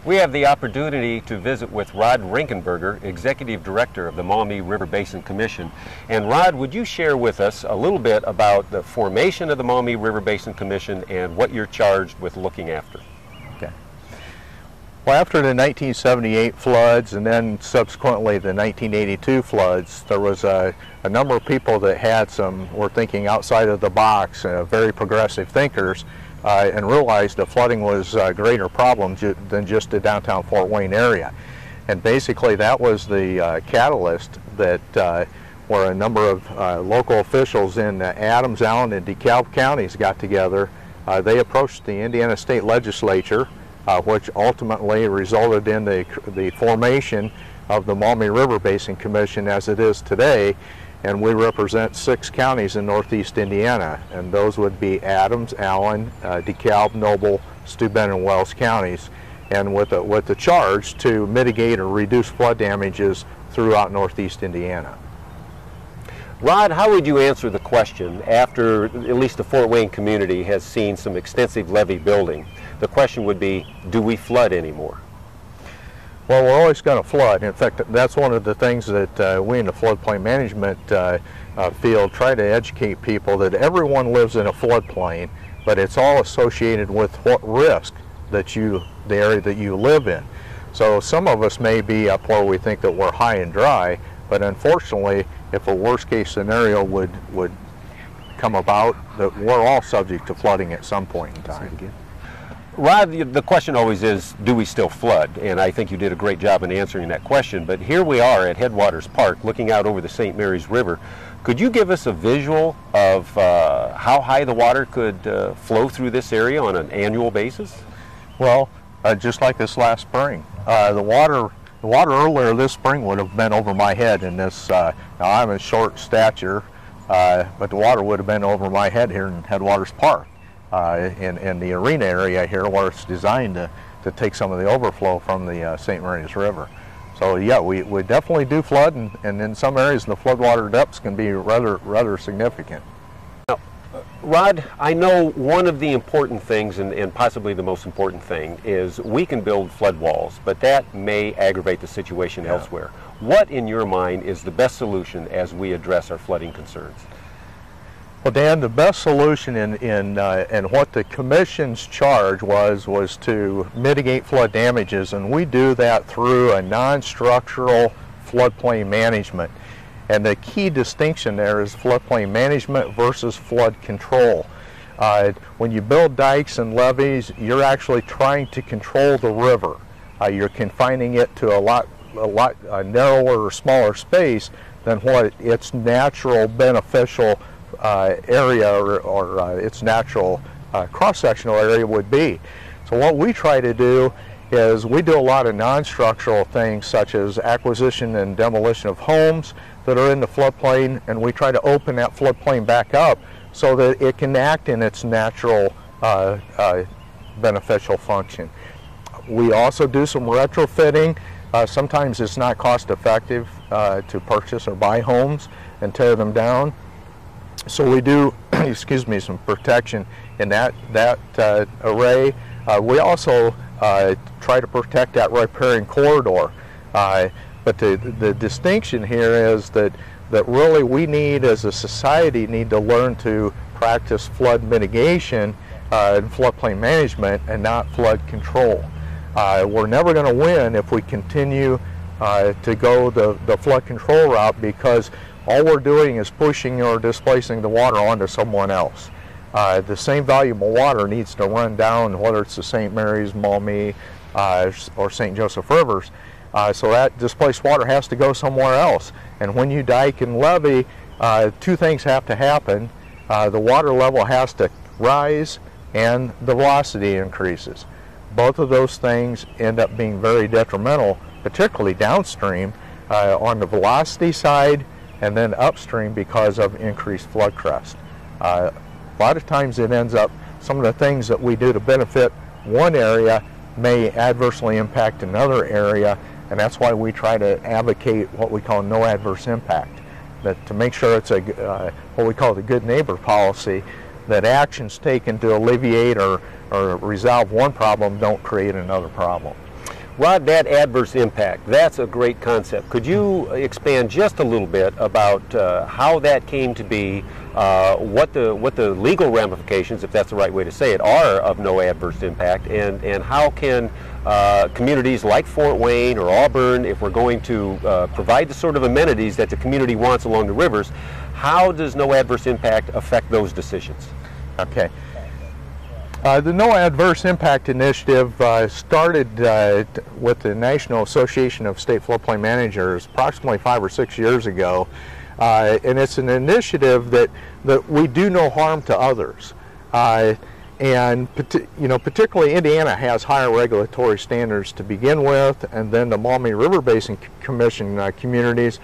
We have the opportunity to visit with Rod Renkenberger, Executive Director of the Maumee River Basin Commission. And Rod, would you share with us a little bit about the formation of the Maumee River Basin Commission and what you're charged with looking after? Okay. Well, after the 1978 floods and then subsequently the 1982 floods, there was a number of people that were thinking outside of the box, very progressive thinkers, and realized the flooding was a greater problem than just the downtown Fort Wayne area. And basically that was the catalyst that where a number of local officials in Adams, Allen, and DeKalb counties got together. They approached the Indiana State Legislature, which ultimately resulted in the formation of the Maumee River Basin Commission as it is today. And we represent 6 counties in northeast Indiana, and those would be Adams, Allen, DeKalb, Noble, Steuben, and Wells counties, and with the charge to mitigate or reduce flood damages throughout northeast Indiana. Rod, how would you answer the question after at least the Fort Wayne community has seen some extensive levee building? The question would be, do we flood anymore? Well, we're always going to flood. In fact, that's one of the things that we in the floodplain management field try to educate people, that everyone lives in a floodplain, but it's all associated with what risk that the area that you live in. So some of us may be up where we think that we're high and dry, but unfortunately, if a worst case scenario would come about, that we're all subject to flooding at some point in time. Rod, the question always is, do we still flood? And I think you did a great job in answering that question. But here we are at Headwaters Park looking out over the St. Mary's River. Could you give us a visual of how high the water could flow through this area on an annual basis? Well, just like this last spring. The water earlier this spring would have been over my head in this. Now I'm a short stature, but the water would have been over my head here in Headwaters Park. In the arena area here where it's designed to take some of the overflow from the St. Mary's River. So yeah, we definitely do flood, and in some areas the floodwater depths can be rather significant. Now, Rod, I know one of the important things, and possibly the most important thing, is we can build flood walls, but that may aggravate the situation elsewhere. What, in your mind, is the best solution as we address our flooding concerns? Well, Dan, the best solution in what the Commission's charge was to mitigate flood damages, and we do that through a non-structural floodplain management. And the key distinction there is floodplain management versus flood control. When you build dikes and levees, you're actually trying to control the river. You're confining it to a lot narrower or smaller space than what its natural beneficial area or its natural cross-sectional area would be. So what we try to do is we do a lot of non-structural things, such as acquisition and demolition of homes that are in the floodplain, and we try to open that floodplain back up so that it can act in its natural beneficial function. We also do some retrofitting. Sometimes it's not cost effective to purchase or buy homes and tear them down. So we do, excuse me, some protection in that array. We also try to protect that riparian corridor. But the distinction here is that really we need, as a society, need to learn to practice flood mitigation and floodplain management and not flood control. We're never going to win if we continue to go the flood control route, because all we're doing is pushing or displacing the water onto someone else. The same valuable water needs to run down, whether it's the St. Mary's, Maumee, or St. Joseph Rivers. So that displaced water has to go somewhere else. And when you dike and levee, 2 things have to happen. The water level has to rise and the velocity increases. Both of those things end up being very detrimental, particularly downstream on the velocity side, and then upstream because of increased flood crest. A lot of times it ends up, some of the things that we do to benefit one area may adversely impact another area, and that's why we try to advocate what we call no adverse impact, that to make sure it's what we call the good neighbor policy, that actions taken to alleviate or resolve one problem don't create another problem. Rod, that adverse impact, that's a great concept. Could you expand just a little bit about how that came to be, what the legal ramifications, if that's the right way to say it, are of no adverse impact, and how can communities like Fort Wayne or Auburn, if we're going to provide the sort of amenities that the community wants along the rivers, how does no adverse impact affect those decisions? Okay. The No Adverse Impact Initiative started with the National Association of State Floodplain Managers approximately 5 or 6 years ago, and it's an initiative that we do no harm to others. Particularly Indiana has higher regulatory standards to begin with, and then the Maumee River Basin Commission communities,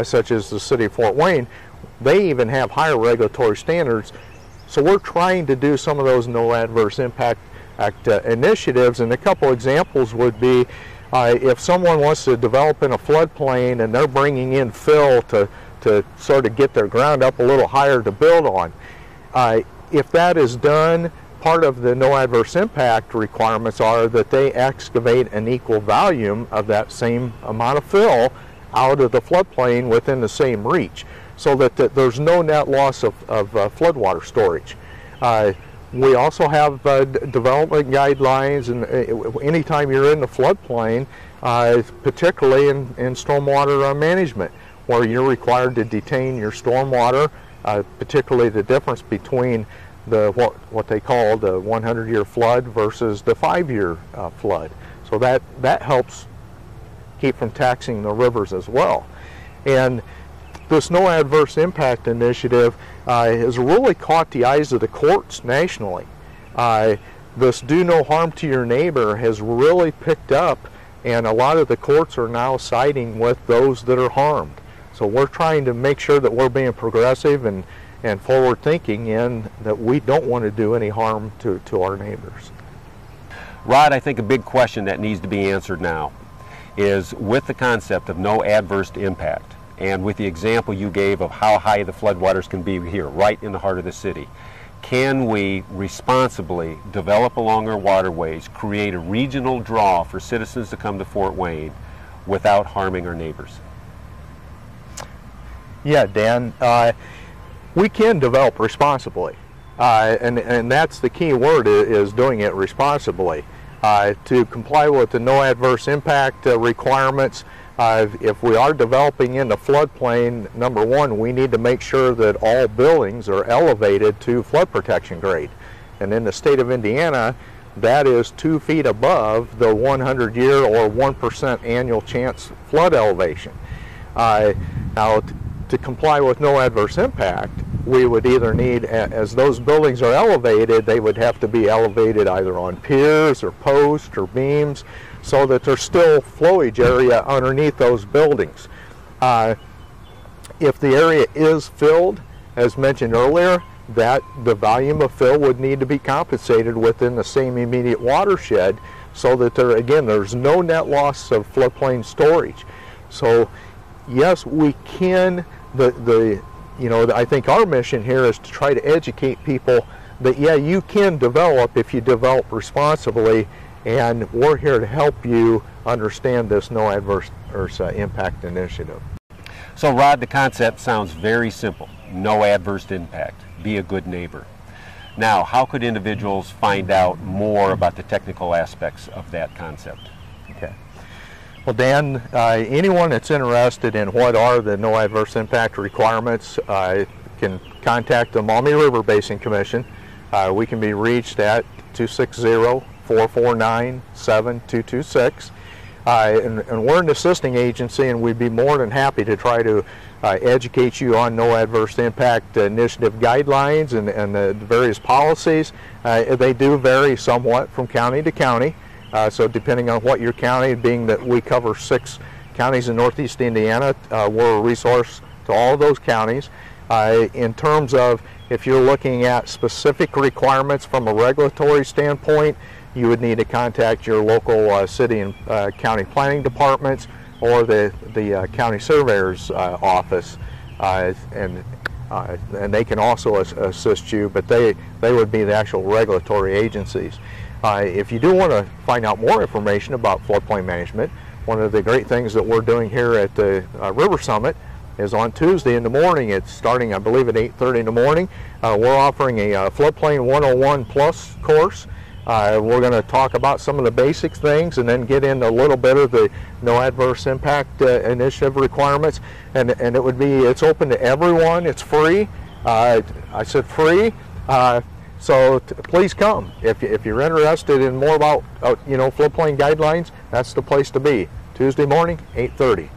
such as the city of Fort Wayne, they even have higher regulatory standards. So we're trying to do some of those No Adverse Impact Act initiatives, and a couple examples would be if someone wants to develop in a floodplain and they're bringing in fill to sort of get their ground up a little higher to build on. If that is done, part of the No Adverse Impact requirements are that they excavate an equal volume of that same amount of fill out of the floodplain within the same reach, so that there's no net loss of floodwater storage. We also have development guidelines, and anytime you're in the floodplain, particularly in stormwater management, where you're required to detain your stormwater, particularly the difference between what they call the 100-year flood versus the 5-year flood. So that helps keep from taxing the rivers as well. And this No Adverse Impact Initiative has really caught the eyes of the courts nationally. This do no harm to your neighbor has really picked up, and a lot of the courts are now siding with those that are harmed. So we're trying to make sure that we're being progressive and forward thinking, in that we don't want to do any harm to our neighbors. Rod, I think a big question that needs to be answered now is, with the concept of no adverse impact, and with the example you gave of how high the floodwaters can be here, right in the heart of the city, can we responsibly develop along our waterways, create a regional draw for citizens to come to Fort Wayne without harming our neighbors? Yeah, Dan, we can develop responsibly, and that's the key word, is doing it responsibly. To comply with the no adverse impact requirements, if we are developing in the floodplain, number one, we need to make sure that all buildings are elevated to flood protection grade. And in the state of Indiana, that is 2 feet above the 100-year or 1% annual chance flood elevation. Now, to comply with no adverse impact, we would either need, as those buildings are elevated, they would have to be elevated either on piers or posts or beams, so that there's still flowage area underneath those buildings. If the area is filled, as mentioned earlier, that the volume of fill would need to be compensated within the same immediate watershed, so that there's no net loss of floodplain storage. So yes, we can. I think our mission here is to try to educate people that, yeah, you can develop if you develop responsibly, and we're here to help you understand this no adverse impact initiative. So Rod, the concept sounds very simple. No adverse impact. Be a good neighbor. Now, how could individuals find out more about the technical aspects of that concept? Okay. Well, Dan, anyone that's interested in what are the no adverse impact requirements can contact the Maumee River Basin Commission. We can be reached at 260-449-7226. And we're an assisting agency, and we'd be more than happy to try to educate you on no adverse impact initiative guidelines and the various policies. They do vary somewhat from county to county. So depending on what your county, being that we cover 6 counties in northeast Indiana, we're a resource to all of those counties. In terms of if you're looking at specific requirements from a regulatory standpoint, you would need to contact your local city and county planning departments or the county surveyor's office, and they can also assist you, but they would be the actual regulatory agencies. If you do want to find out more information about floodplain management, one of the great things that we're doing here at the River Summit is on Tuesday in the morning. It's starting, I believe, at 8:30 in the morning. We're offering a Floodplain 101 Plus course. We're going to talk about some of the basic things and then get into a little bit of the no adverse impact initiative requirements. And it's open to everyone. It's free. I said free. So please come. If you're interested in more about floodplain guidelines, that's the place to be. Tuesday morning, 8:30.